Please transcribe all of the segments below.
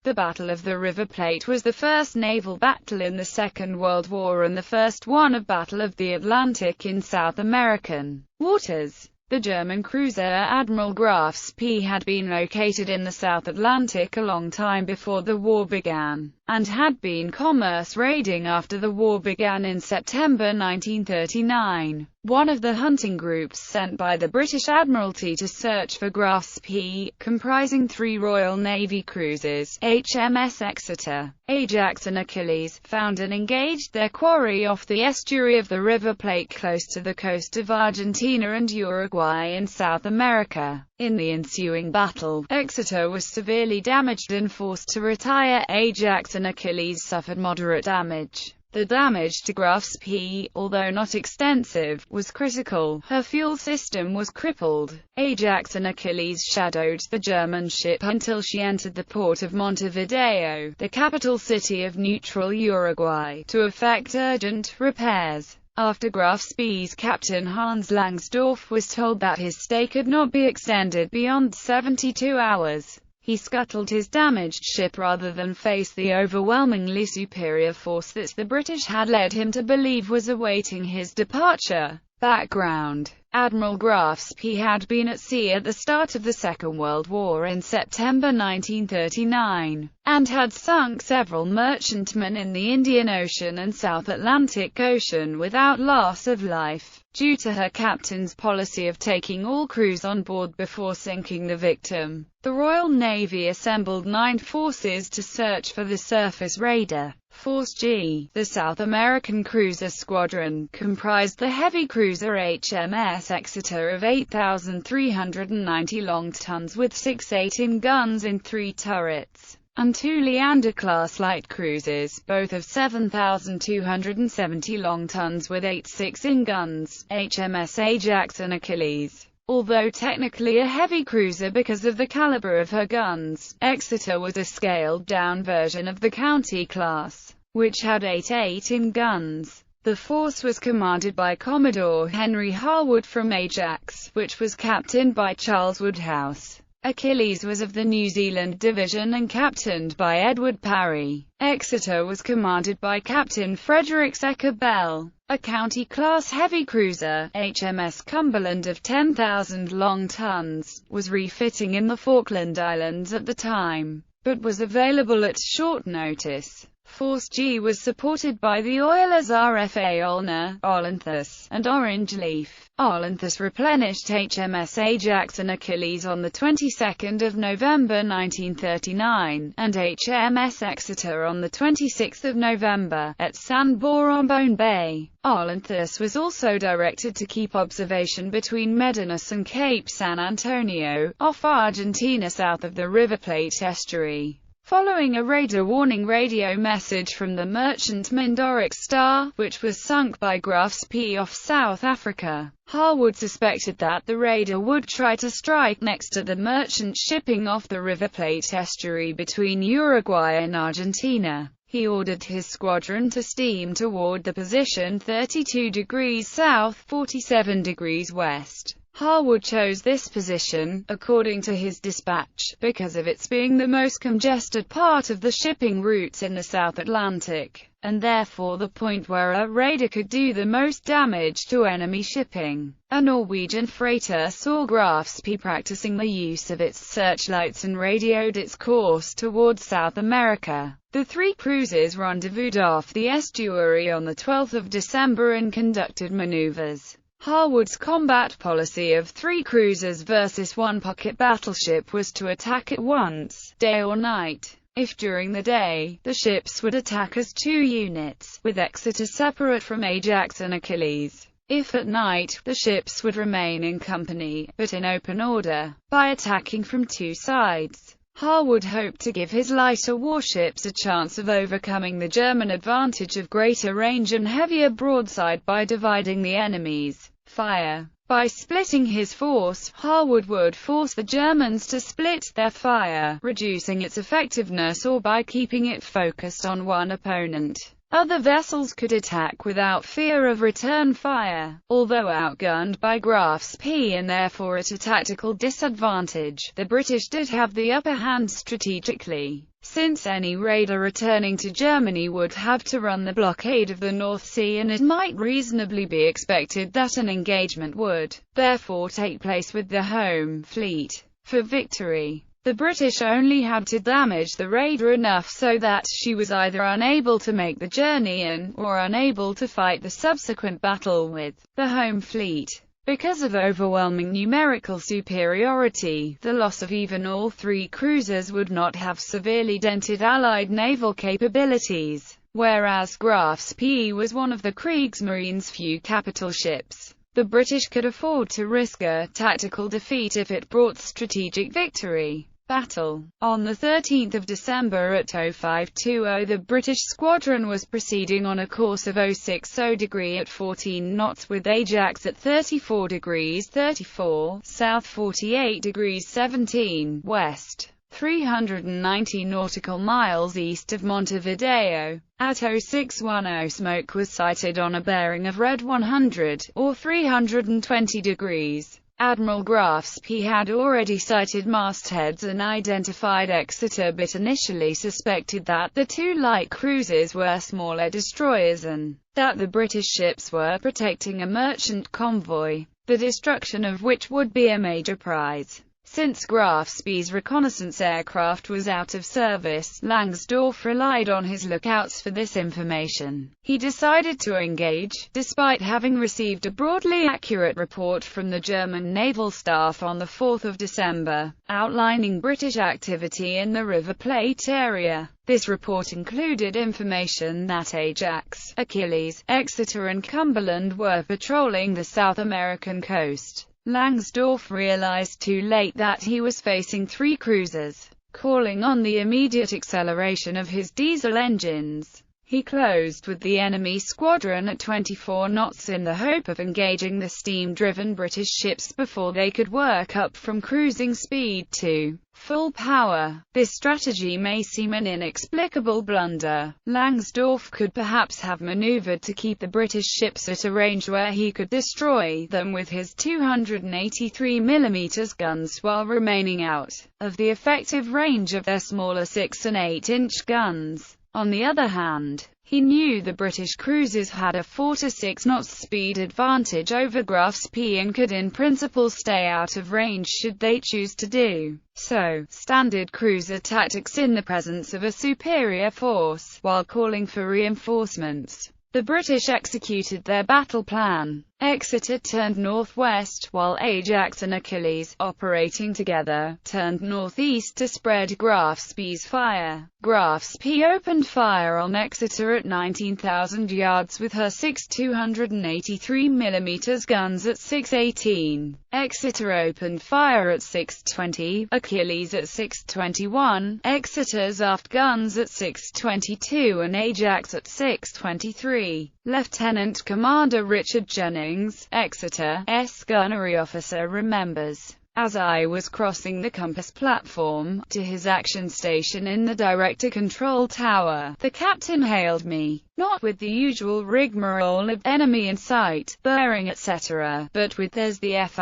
The Battle of the River Plate was the first naval battle in the Second World War and the first one of Battle of the Atlantic in South American waters. The German cruiser Admiral Graf Spee had been located in the South Atlantic a long time before the war began, and had been commerce raiding after the war began in September 1939. One of the hunting groups sent by the British Admiralty to search for Graf Spee, comprising 3 Royal Navy cruisers, HMS Exeter, Ajax and Achilles, found and engaged their quarry off the estuary of the River Plate close to the coast of Argentina and Uruguay in South America. In the ensuing battle, Exeter was severely damaged and forced to retire. Ajax and Achilles suffered moderate damage. The damage to Graf Spee, although not extensive, was critical. Her fuel system was crippled. Ajax and Achilles shadowed the German ship until she entered the port of Montevideo, the capital city of neutral Uruguay, to effect urgent repairs. After Graf Spee's captain Hans Langsdorff was told that his stay could not be extended beyond 72 hours, he scuttled his damaged ship rather than face the overwhelmingly superior force that the British had led him to believe was awaiting his departure. Background: Admiral Graf Spee had been at sea at the start of the Second World War in September 1939, and had sunk several merchantmen in the Indian Ocean and South Atlantic Ocean without loss of life, due to her captain's policy of taking all crews on board before sinking the victim. The Royal Navy assembled 9 forces to search for the surface raider. Force G, the South American cruiser squadron, comprised the heavy cruiser HMS Exeter of 8,390 long tons with 6 18 guns in 3 turrets, and 2 Leander-class light cruisers, both of 7,270 long tons with 8 6-in guns, HMS Ajax and Achilles. Although technically a heavy cruiser because of the caliber of her guns, Exeter was a scaled-down version of the County class, which had 8 18 guns. The force was commanded by Commodore Henry Harwood from Ajax, which was captained by Charles Woodhouse. Achilles was of the New Zealand Division and captained by Edward Parry. Exeter was commanded by Captain Frederick Secker Bell. A County-class heavy cruiser, HMS Cumberland of 10,000 long tons, was refitting in the Falkland Islands at the time, but was available at short notice. Force G was supported by the oilers RFA Olna, Olynthus, and Orange Leaf. Olynthus replenished HMS Ajax and Achilles on the 22nd of November 1939, and HMS Exeter on the 26th of November, at San Borondón Bay. Olynthus was also directed to keep observation between Medinas and Cape San Antonio, off Argentina south of the River Plate estuary. Following a raider warning radio message from the merchantman Doric Star, which was sunk by Graf Spee off South Africa, Harwood suspected that the raider would try to strike next to the merchant shipping off the River Plate estuary between Uruguay and Argentina. He ordered his squadron to steam toward the position 32 degrees south, 47 degrees west. Harwood chose this position, according to his dispatch, because of its being the most congested part of the shipping routes in the South Atlantic, and therefore the point where a raider could do the most damage to enemy shipping. A Norwegian freighter saw Graf Spee practicing the use of its searchlights and radioed its course towards South America. The 3 cruisers rendezvoused off the estuary on the 12th of December and conducted maneuvers. Harwood's combat policy of 3 cruisers versus 1 pocket battleship was to attack at once, day or night. If during the day, the ships would attack as 2 units, with Exeter separate from Ajax and Achilles. If at night, the ships would remain in company, but in open order, by attacking from 2 sides. Harwood hoped to give his lighter warships a chance of overcoming the German advantage of greater range and heavier broadside by dividing the enemy's fire. By splitting his force, Harwood would force the Germans to split their fire, reducing its effectiveness, or by keeping it focused on one opponent. Other vessels could attack without fear of return fire. Although outgunned by Graf's P and therefore at a tactical disadvantage, the British did have the upper hand strategically, since any raider returning to Germany would have to run the blockade of the North Sea, and it might reasonably be expected that an engagement would therefore take place with the home fleet. For victory, the British only had to damage the raider enough so that she was either unable to make the journey or unable to fight the subsequent battle with the home fleet. Because of overwhelming numerical superiority, the loss of even all three cruisers would not have severely dented Allied naval capabilities. Whereas Graf's P was one of the Kriegsmarine's few capital ships, the British could afford to risk a tactical defeat if it brought strategic victory. Battle. On 13 December at 0520, the British squadron was proceeding on a course of 060° at 14 knots with Ajax at 34° 34 south, 48° 17 west, 390 nautical miles east of Montevideo. At 0610, smoke was sighted on a bearing of red 100, or 320 degrees. Admiral Graf's P had already sighted mastheads and identified Exeter, but initially suspected that the two light cruisers were smaller destroyers and that the British ships were protecting a merchant convoy, the destruction of which would be a major prize. Since Graf's P's reconnaissance aircraft was out of service, Langsdorff relied on his lookouts for this information. He decided to engage, despite having received a broadly accurate report from the German naval staff on 4 December, outlining British activity in the River Plate area. This report included information that Ajax, Achilles, Exeter and Cumberland were patrolling the South American coast. Langsdorff realized too late that he was facing three cruisers. Calling on the immediate acceleration of his diesel engines, he closed with the enemy squadron at 24 knots in the hope of engaging the steam-driven British ships before they could work up from cruising speed to full power. This strategy may seem an inexplicable blunder. Langsdorff could perhaps have maneuvered to keep the British ships at a range where he could destroy them with his 283mm guns while remaining out of the effective range of their smaller 6 and 8-inch guns. On the other hand, he knew the British cruisers had a 4 to 6 knots speed advantage over Graf's P and could in principle stay out of range should they choose to do so. Standard cruiser tactics in the presence of a superior force. While calling for reinforcements, the British executed their battle plan. Exeter turned northwest, while Ajax and Achilles, operating together, turned northeast to spread Graf's P's fire. Graf's P opened fire on Exeter at 19,000 yards with her 6 283mm guns at 6:18. Exeter opened fire at 6:20, Achilles at 6:21, Exeter's aft guns at 6:22 and Ajax at 6:23. Lieutenant Commander Richard Jennings, Exeter's gunnery officer, remembers, "As I was crossing the compass platform to his action station in the director control tower, the captain hailed me, not with the usual rigmarole of enemy in sight, bearing etc., but with 'there's the F***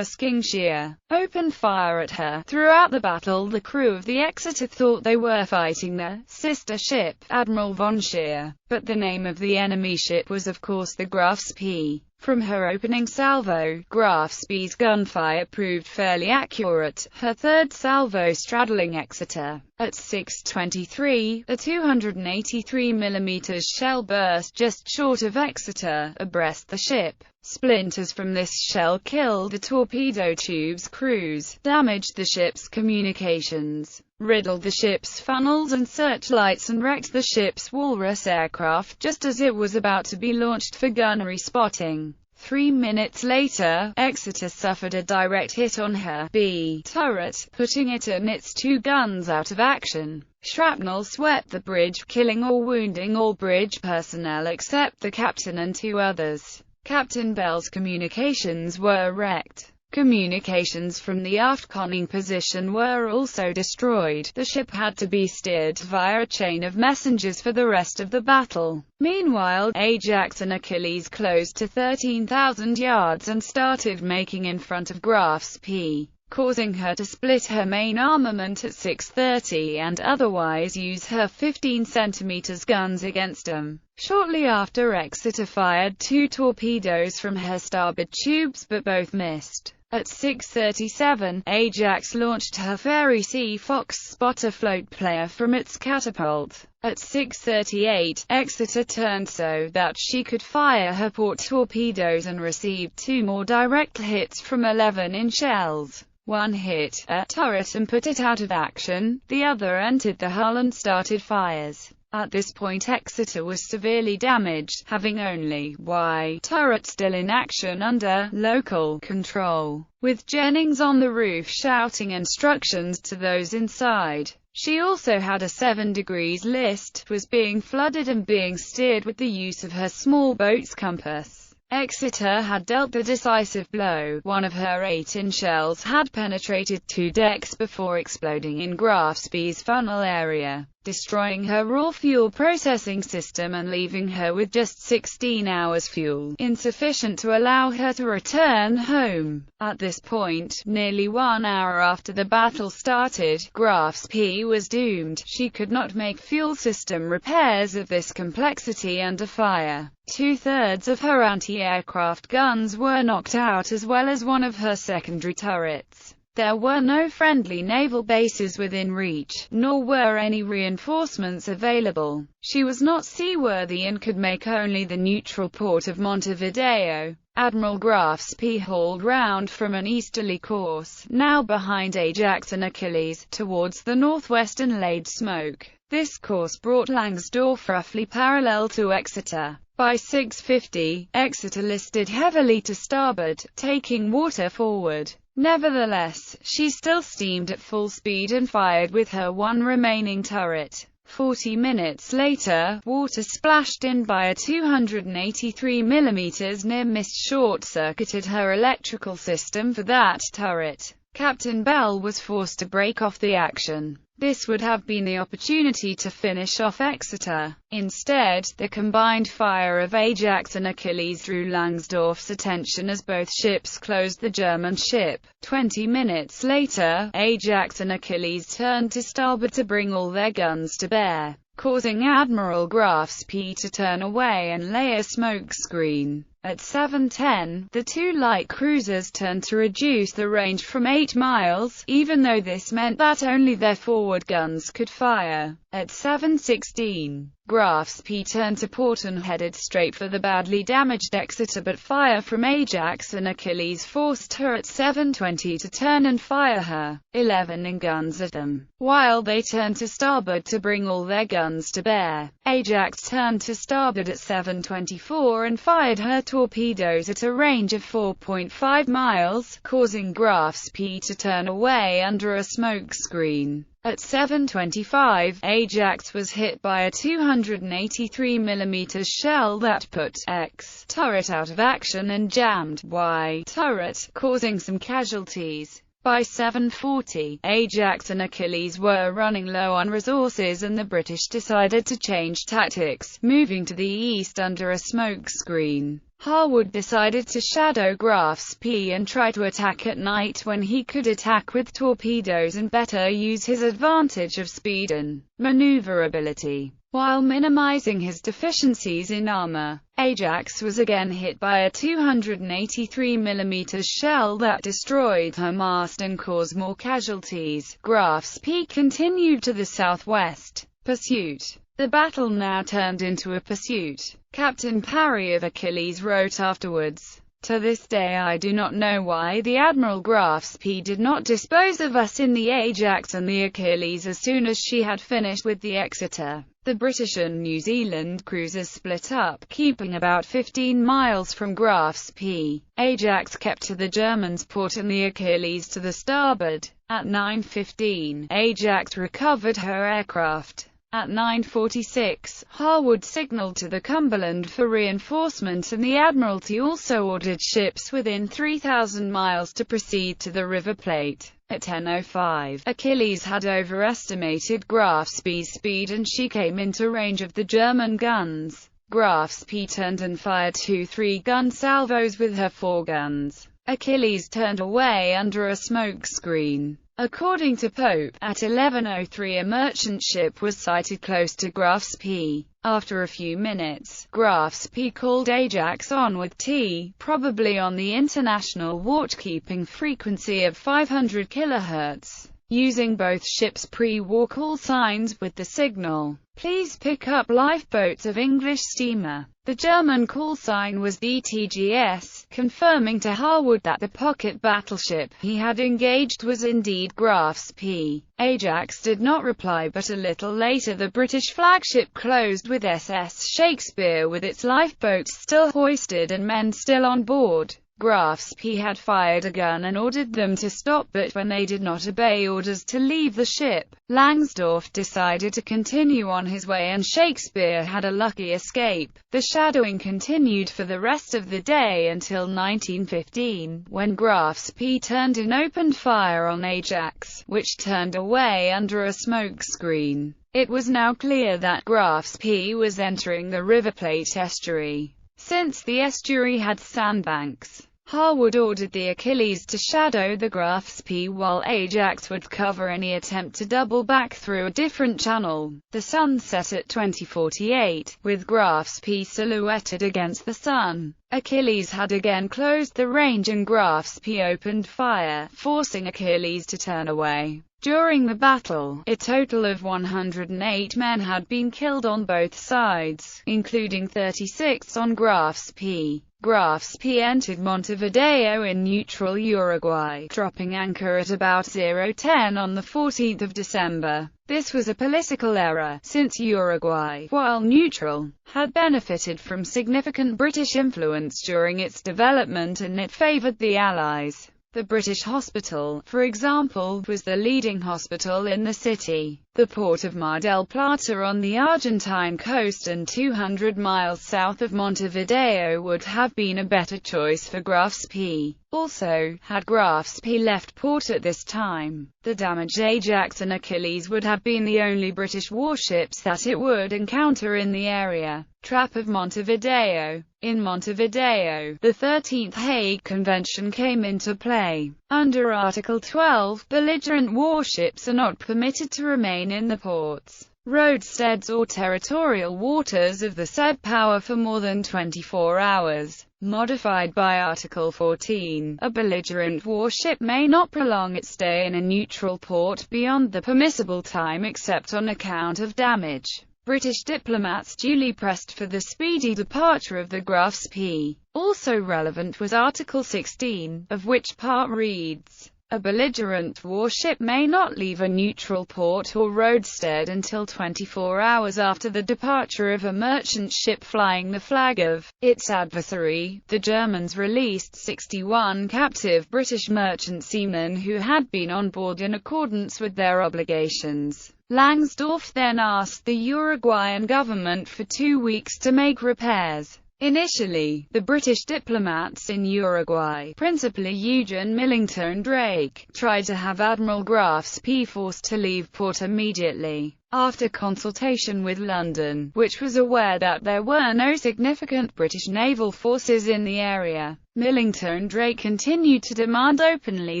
Kingshire. Opened fire at her. Throughout the battle the crew of the Exeter thought they were fighting the sister ship, Admiral von Scheer, but the name of the enemy ship was of course the Graf's P. From her opening salvo, Graf's P's gunfire proved fairly accurate, her third salvo straddling Exeter. At 6:23, a 283mm shell burst just short of Exeter, abreast the ship. Splinters from this shell killed the torpedo tube's crews, damaged the ship's communications, riddled the ship's funnels and searchlights and wrecked the ship's Walrus aircraft just as it was about to be launched for gunnery spotting. 3 minutes later, Exeter suffered a direct hit on her B turret, putting it and its two guns out of action. Shrapnel swept the bridge, killing or wounding all bridge personnel except the captain and two others. Captain Bell's communications were wrecked. Communications from the aft conning position were also destroyed. The ship had to be steered via a chain of messengers for the rest of the battle. Meanwhile, Ajax and Achilles closed to 13,000 yards and started making in front of Graf's P, causing her to split her main armament at 6:30 and otherwise use her 15 cm guns against them. Shortly after, Exeter fired 2 torpedoes from her starboard tubes, but both missed. At 6:37, Ajax launched her Fairy Sea Fox spotter float player from its catapult. At 6:38, Exeter turned so that she could fire her port torpedoes and received 2 more direct hits from 11-inch shells. One hit a turret and put it out of action, the other entered the hull and started fires. At this point Exeter was severely damaged, having only Y turret still in action under local control, with Jennings on the roof shouting instructions to those inside. She also had a 7 degrees list, was being flooded and being steered with the use of her small boat's compass. Exeter had dealt the decisive blow. One of her 8-inch shells had penetrated 2 decks before exploding in Graf's B's funnel area, destroying her raw fuel processing system and leaving her with just 16 hours fuel, insufficient to allow her to return home. At this point, nearly 1 hour after the battle started, Graf's P was doomed. She could not make fuel system repairs of this complexity under fire. 2/3 of her anti-aircraft guns were knocked out, as well as one of her secondary turrets. There were no friendly naval bases within reach, nor were any reinforcements available. She was not seaworthy and could make only the neutral port of Montevideo. Admiral Graf's P hauled round from an easterly course, now behind Ajax and Achilles, towards the northwest and laid smoke. This course brought Langsdorff roughly parallel to Exeter. By 6:50, Exeter listed heavily to starboard, taking water forward. Nevertheless, she still steamed at full speed and fired with her one remaining turret. 40 minutes later, water splashed in by a 283 mm near-miss short-circuited her electrical system for that turret. Captain Bell was forced to break off the action. This would have been the opportunity to finish off Exeter. Instead, the combined fire of Ajax and Achilles drew Langsdorff's attention as both ships closed the German ship. 20 minutes later, Ajax and Achilles turned to starboard to bring all their guns to bear, causing Admiral Graf's P to turn away and lay a smoke screen. At 7:10, the 2 light cruisers turned to reduce the range from 8 miles, even though this meant that only their forward guns could fire. At 7:16, Graf's P turned to port and headed straight for the badly damaged Exeter, but fire from Ajax and Achilles forced her at 7:20 to turn and fire her 11 guns at them. While they turned to starboard to bring all their guns to bear, Ajax turned to starboard at 7:24 and fired her torpedoes at a range of 4.5 miles, causing Graf's P to turn away under a smoke screen. At 7:25, Ajax was hit by a 283 mm shell that put X turret out of action and jammed Y turret, causing some casualties. By 7:40, Ajax and Achilles were running low on resources and the British decided to change tactics, moving to the east under a smoke screen. Harwood decided to shadow Graf's P and try to attack at night when he could attack with torpedoes and better use his advantage of speed and maneuverability, while minimizing his deficiencies in armor. Ajax was again hit by a 283 mm shell that destroyed her mast and caused more casualties. Graf's P continued to the southwest. Pursuit. The battle now turned into a pursuit. Captain Parry of Achilles wrote afterwards, "To this day I do not know why the Admiral Graf's P did not dispose of us in the Ajax and the Achilles as soon as she had finished with the Exeter." The British and New Zealand cruisers split up, keeping about 15 miles from Graf's P. Ajax kept to the Germans' port and the Achilles to the starboard. At 9:15, Ajax recovered her aircraft. At 9:46, Harwood signaled to the Cumberland for reinforcement, and the Admiralty also ordered ships within 3,000 miles to proceed to the River Plate. At 10:05, Achilles had overestimated Graf Spey's speed and she came into range of the German guns. Graf Spey turned and fired 2 3-gun salvos with her 4 guns. Achilles turned away under a smoke screen. According to Pope, at 11:03 a merchant ship was sighted close to Graf Spey. After a few minutes, Graf Spey called Ajax on with T, probably on the international watch-keeping frequency of 500 kHz. Using both ships' pre-war call signs with the signal, "Please pick up lifeboats of English steamer." The German call sign was ETGS, confirming to Harwood that the pocket battleship he had engaged was indeed Graf Spey. Ajax did not reply, but a little later the British flagship closed with SS Shakespeare with its lifeboats still hoisted and men still on board. Graf Spey had fired a gun and ordered them to stop, but when they did not obey orders to leave the ship, Langsdorff decided to continue on his way and Shakespeare had a lucky escape. The shadowing continued for the rest of the day until 1915, when Graf Spey turned and opened fire on Ajax, which turned away under a smoke screen. It was now clear that Graf Spey was entering the River Plate estuary. Since the estuary had sandbanks, Harwood ordered the Achilles to shadow the Graf Spey while Ajax would cover any attempt to double back through a different channel. The sun set at 20:48, with Graf Spey silhouetted against the sun. Achilles had again closed the range and Graf Spey opened fire, forcing Achilles to turn away. During the battle, a total of 108 men had been killed on both sides, including 36 on Graf Spey. Graf Spey entered Montevideo in neutral Uruguay, dropping anchor at about 0:10 on the 14th of December. This was a political error, since Uruguay, while neutral, had benefited from significant British influence during its development and it favored the Allies. The British hospital, for example, was the leading hospital in the city. The port of Mar del Plata on the Argentine coast and 200 miles south of Montevideo would have been a better choice for Graf Spey. Also, had Graf Spey left port at this time, the damaged Ajax and Achilles would have been the only British warships that it would encounter in the area. Trap of Montevideo. In Montevideo, the 13th Hague Convention came into play. Under Article 12, belligerent warships are not permitted to remain in the ports, roadsteads or territorial waters of the said power for more than 24 hours. Modified by Article 14, a belligerent warship may not prolong its stay in a neutral port beyond the permissible time except on account of damage. British diplomats duly pressed for the speedy departure of the Graf Spey. Also relevant was Article 16, of which part reads, "A belligerent warship may not leave a neutral port or roadstead until 24 hours after the departure of a merchant ship flying the flag of its adversary." The Germans released 61 captive British merchant seamen who had been on board in accordance with their obligations. Langsdorff then asked the Uruguayan government for 2 weeks to make repairs. Initially, the British diplomats in Uruguay, principally Eugen Millington Drake, tried to have Admiral Graf Spey forced to leave port immediately. After consultation with London, which was aware that there were no significant British naval forces in the area, Millington Drake continued to demand openly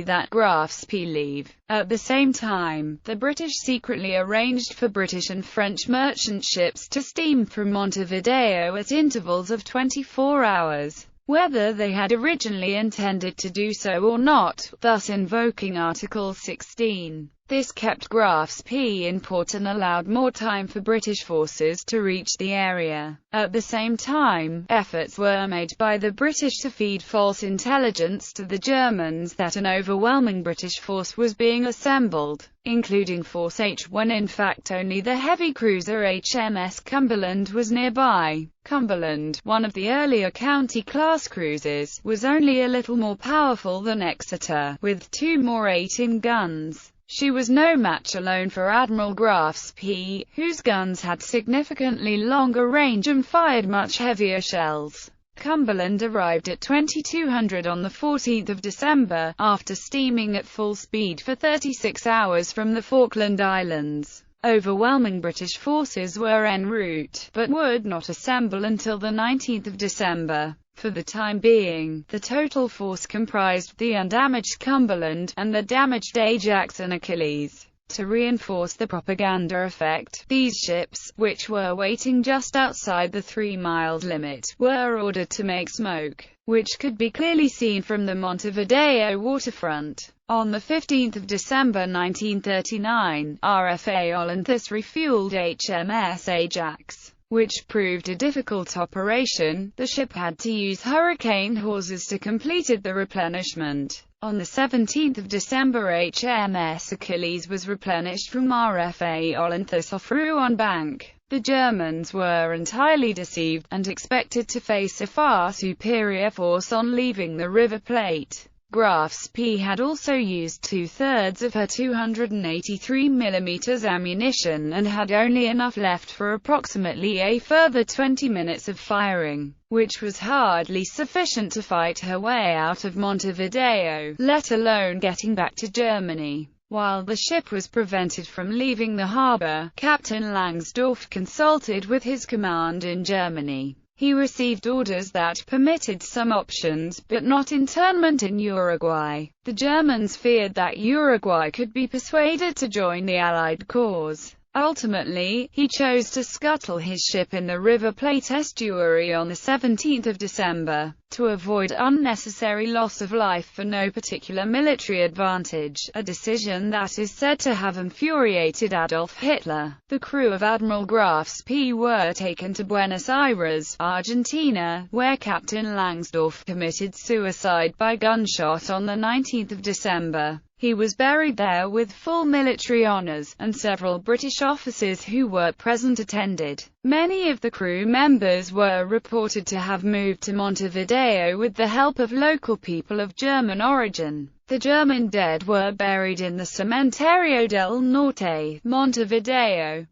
that Graf Spey leave. At the same time, the British secretly arranged for British and French merchant ships to steam from Montevideo at intervals of 24 hours, whether they had originally intended to do so or not, thus invoking Article 16. This kept Graf Spey in port and allowed more time for British forces to reach the area. At the same time, efforts were made by the British to feed false intelligence to the Germans that an overwhelming British force was being assembled, including Force H, when in fact only the heavy cruiser HMS Cumberland was nearby. Cumberland, one of the earlier County-class cruisers, was only a little more powerful than Exeter, with 2 more 18 guns. She was no match alone for Admiral Graf Spee, whose guns had significantly longer range and fired much heavier shells. Cumberland arrived at 2200 on 14 December, after steaming at full speed for 36 hours from the Falkland Islands. Overwhelming British forces were en route, but would not assemble until 19 December. For the time being, the total force comprised the undamaged Cumberland, and the damaged Ajax and Achilles. To reinforce the propaganda effect, these ships, which were waiting just outside the 3-mile limit, were ordered to make smoke, which could be clearly seen from the Montevideo waterfront. On 15 December 1939, RFA Olynthus refueled HMS Ajax, which proved a difficult operation. The ship had to use hurricane hawsers to complete the replenishment. On 17 December HMS Achilles was replenished from RFA Olynthus off Rouen Bank. The Germans were entirely deceived, and expected to face a far superior force on leaving the River Plate. Graf Spee had also used 2/3 of her 283 mm ammunition, and had only enough left for approximately a further 20 minutes of firing, which was hardly sufficient to fight her way out of Montevideo, let alone getting back to Germany. While the ship was prevented from leaving the harbor, Captain Langsdorff consulted with his command in Germany. He received orders that permitted some options, but not internment in Uruguay. The Germans feared that Uruguay could be persuaded to join the Allied cause. Ultimately, he chose to scuttle his ship in the River Plate estuary on 17 December, to avoid unnecessary loss of life for no particular military advantage, a decision that is said to have infuriated Adolf Hitler. The crew of Admiral Graf Spee were taken to Buenos Aires, Argentina, where Captain Langsdorff committed suicide by gunshot on 19 December. He was buried there with full military honors, and several British officers who were present attended. Many of the crew members were reported to have moved to Montevideo with the help of local people of German origin. The German dead were buried in the Cementerio del Norte, Montevideo.